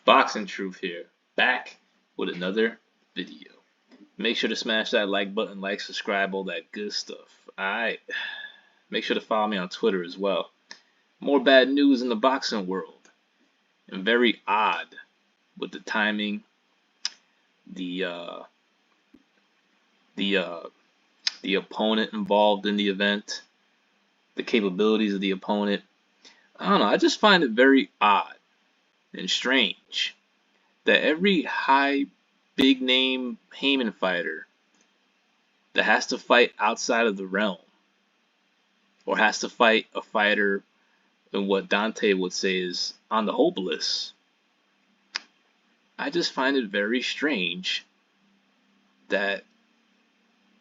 Boxing Truth here, back with another video. Make sure to smash that like button, like, subscribe, all that good stuff. Alright, make sure to follow me on Twitter as well. More bad news in the boxing world, and very odd with the timing, the uh, the uh, the opponent involved in the event, the capabilities of the opponent. I don't know. I just find it very odd and strange that every high, big name Haymon fighter that has to fight outside of the realm or has to fight a fighter in what Dante would say is on the hope list. I just find it very strange that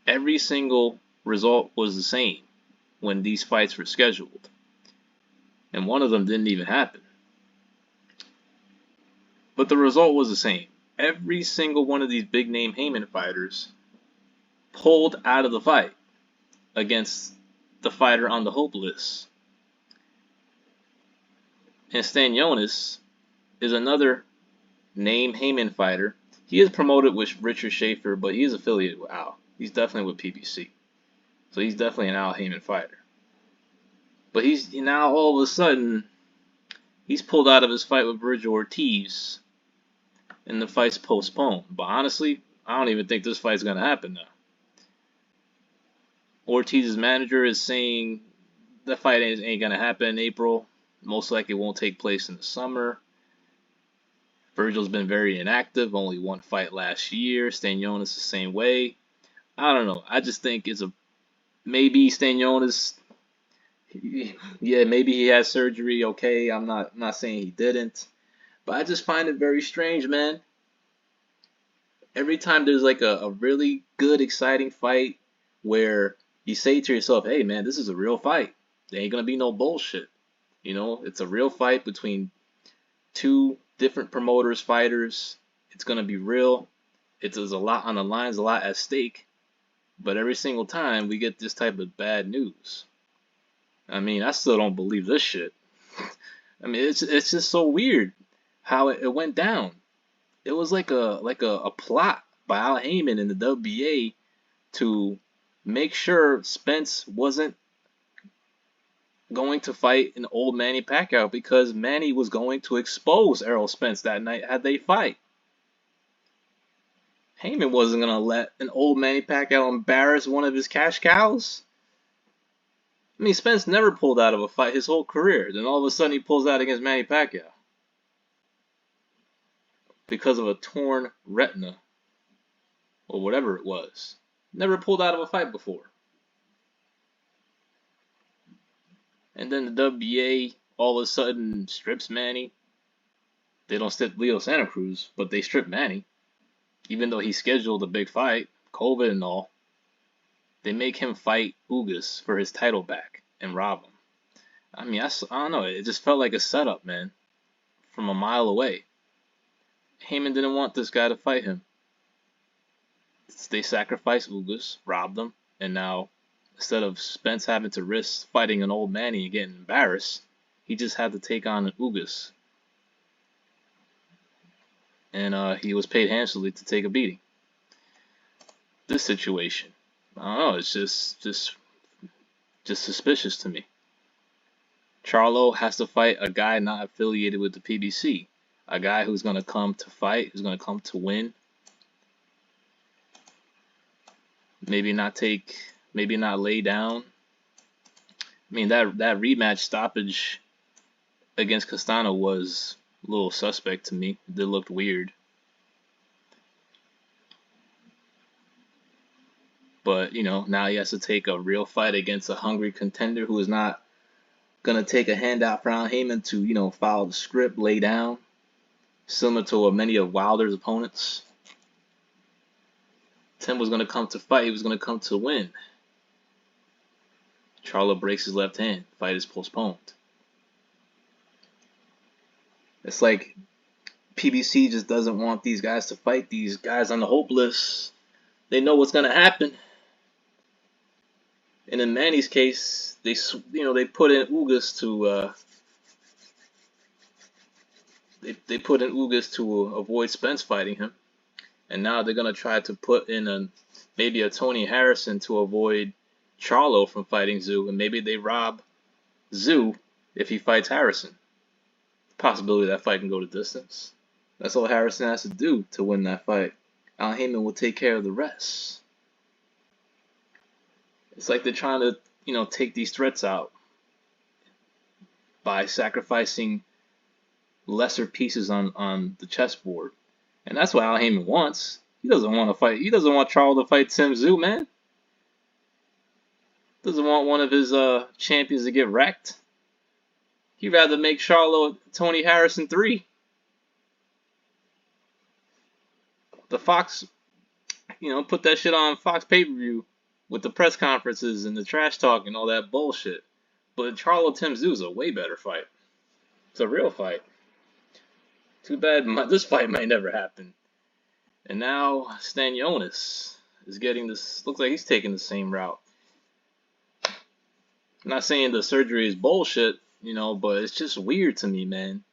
every single result was the same when these fights were scheduled, and one of them didn't even happen. But the result was the same. Every single one of these big name Haymon fighters pulled out of the fight against the fighter on the hope list. And Stanionis is another name Haymon fighter. He is promoted with Richard Schaefer, but he is affiliated with Al. He's definitely with PBC. So he's definitely an Al Haymon fighter. But he's now all of a sudden, he's pulled out of his fight with Virgil Ortiz, and the fight's postponed. But honestly, I don't even think this fight's going to happen now. Ortiz's manager is saying the fight ain't going to happen in April. Most likely won't take place in the summer. Virgil's been very inactive, only one fight last year. Stanionis the same way. I don't know. I just think it's a maybe Stanionis. Yeah, maybe he had surgery. Okay, I'm not saying he didn't, but I just find it very strange, man. Every time there's like a really good, exciting fight where you say to yourself, "Hey, man, this is a real fight. There ain't gonna be no bullshit." You know, it's a real fight between two different promoters, fighters. It's gonna be real. There's a lot on the line, there's a lot at stake. But every single time we get this type of bad news. I mean, I still don't believe this shit. I mean, it's just so weird how it went down. It was like a plot by Al Haymon and the WBA to make sure Spence wasn't going to fight an old Manny Pacquiao because Manny was going to expose Errol Spence that night had they fight. Haymon wasn't going to let an old Manny Pacquiao embarrass one of his cash cows. I mean, Spence never pulled out of a fight his whole career. Then all of a sudden he pulls out against Manny Pacquiao because of a torn retina or whatever it was. Never pulled out of a fight before. And then the WBA all of a sudden strips Manny. They don't strip Leo Santa Cruz, but they strip Manny. Even though he scheduled a big fight, COVID and all. They make him fight Ugas for his title back and rob him. I mean, I don't know. It just felt like a setup, man. From a mile away. Haymon didn't want this guy to fight him. They sacrificed Ugas, robbed him, and now instead of Spence having to risk fighting an old Manny and getting embarrassed, he just had to take on an Ugas. And he was paid handsomely to take a beating. This situation, I don't know, it's just suspicious to me. Charlo has to fight a guy not affiliated with the PBC. A guy who's going to come to fight, who's going to come to win. Maybe not lay down. I mean, that rematch stoppage against Castano was a little suspect to me. It looked weird. But, you know, now he has to take a real fight against a hungry contender who is not going to take a handout from Haymon to, you know, follow the script, lay down. Similar to many of Wilder's opponents. Tim was going to come to fight. He was going to come to win. Charlo breaks his left hand. Fight is postponed. It's like PBC just doesn't want these guys to fight these guys on the hope list. They know what's going to happen. And in, Manny's case, they put in Ugas They put in Ugas to avoid Spence fighting him, and now they're gonna try to put in maybe a Tony Harrison to avoid Charlo from fighting Zoo, and maybe they rob Zoo if he fights Harrison. Possibility that fight can go to distance. That's all Harrison has to do to win that fight. Al Haymon will take care of the rest. It's like they're trying to, take these threats out by sacrificing lesser pieces on the chessboard. And that's what Al Haymon wants. He doesn't want to fight. He doesn't want Charlo to fight Tim Tszyu, man. Doesn't want one of his champions to get wrecked. He'd rather make Charlo Tony Harrison 3. The Fox, put that shit on Fox pay-per-view with the press conferences and the trash talk and all that bullshit. But Charlo Tim Tszyu is a way better fight. It's a real fight. Too bad this fight might never happen. And now Stanionis is getting this. Looks like he's taking the same route. I'm not saying the surgery is bullshit, but it's just weird to me, man.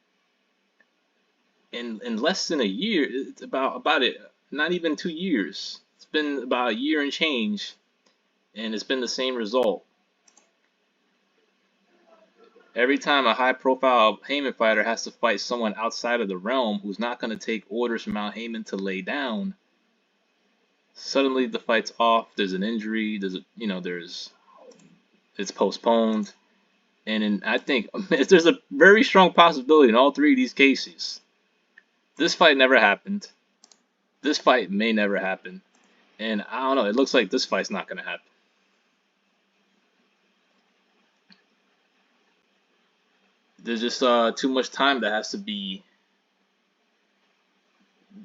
In less than a year, it's about it. Not even 2 years. It's been about a year and change, and it's been the same result. Every time a high-profile Haymon fighter has to fight someone outside of the realm who's not going to take orders from Al Haymon to lay down, suddenly the fight's off. There's an injury. It's postponed, and I think there's a very strong possibility in all 3 of these cases. This fight never happened. This fight may never happen, and I don't know. It looks like this fight's not going to happen. There's just too much time that has to be.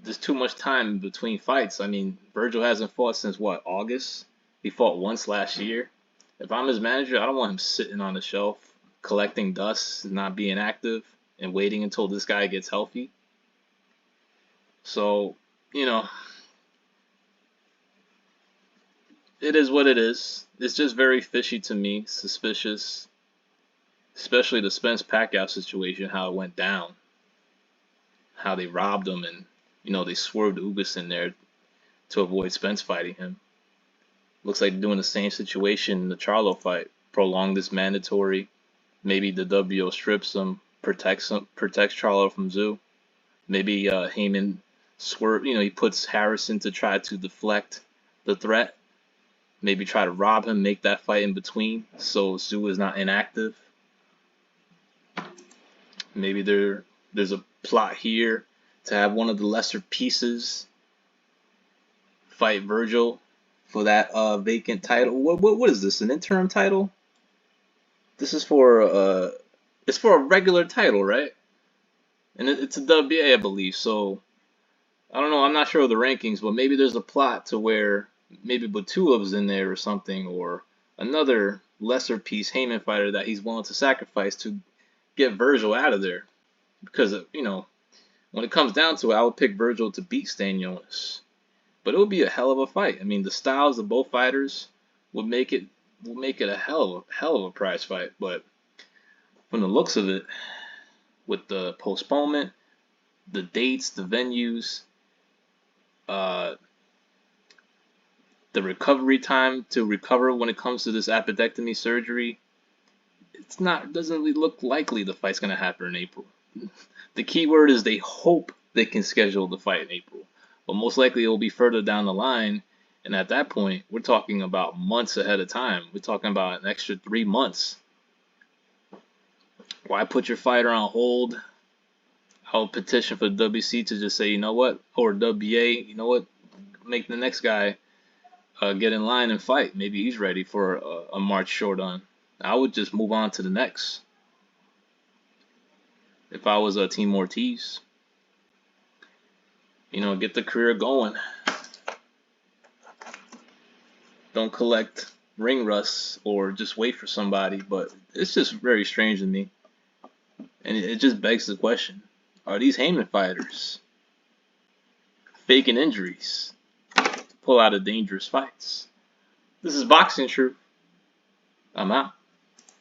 There's too much time between fights. I mean, Virgil hasn't fought since what, August? He fought once last year. If I'm his manager, I don't want him sitting on the shelf collecting dust, not being active, and waiting until this guy gets healthy. So, it is what it is. It's just very fishy to me, suspicious. Especially the Spence Pacquiao situation, how it went down. How they robbed him and, they swerved Ugas in there to avoid Spence fighting him. Looks like doing the same situation in the Charlo fight. Prolong this mandatory. Maybe the WO strips him, protects Charlo from Tszyu. Maybe Haymon swerve, he puts Harrison to try to deflect the threat. Maybe try to rob him, make that fight in between so Tszyu is not inactive. Maybe there's a plot here to have one of the lesser pieces fight Virgil for that vacant title. What is this? An interim title? This is for it's for a regular title, right? And it's a WBA, I believe. So I don't know. I'm not sure of the rankings, but maybe there's a plot to where maybe Batulov's in there or something, or another lesser piece Haymon fighter that he's willing to sacrifice to get Virgil out of there. Because when it comes down to it, I would pick Virgil to beat Stanionis. But it would be a hell of a fight. I mean, the styles of both fighters would make it a hell of a prize fight. But from the looks of it, with the postponement, the dates, the venues, the recovery time to recover when it comes to this appendectomy surgery, doesn't really look likely the fight's gonna happen in April. The key word is they hope they can schedule the fight in April. But most likely it will be further down the line, and at that point, we're talking about months ahead of time. We're talking about an extra 3 months. Why put your fighter on hold? I'll petition for the WC to just say, you know what, or WBA, you know what, make the next guy get in line and fight. Maybe he's ready for a March short on. I would just move on to the next. If I was Team Ortiz, get the career going. Don't collect ring rust or just wait for somebody. But it's just very strange to me. And it just begs the question, are these Haymon fighters faking injuries to pull out of dangerous fights? This is Boxing Truth. I'm out.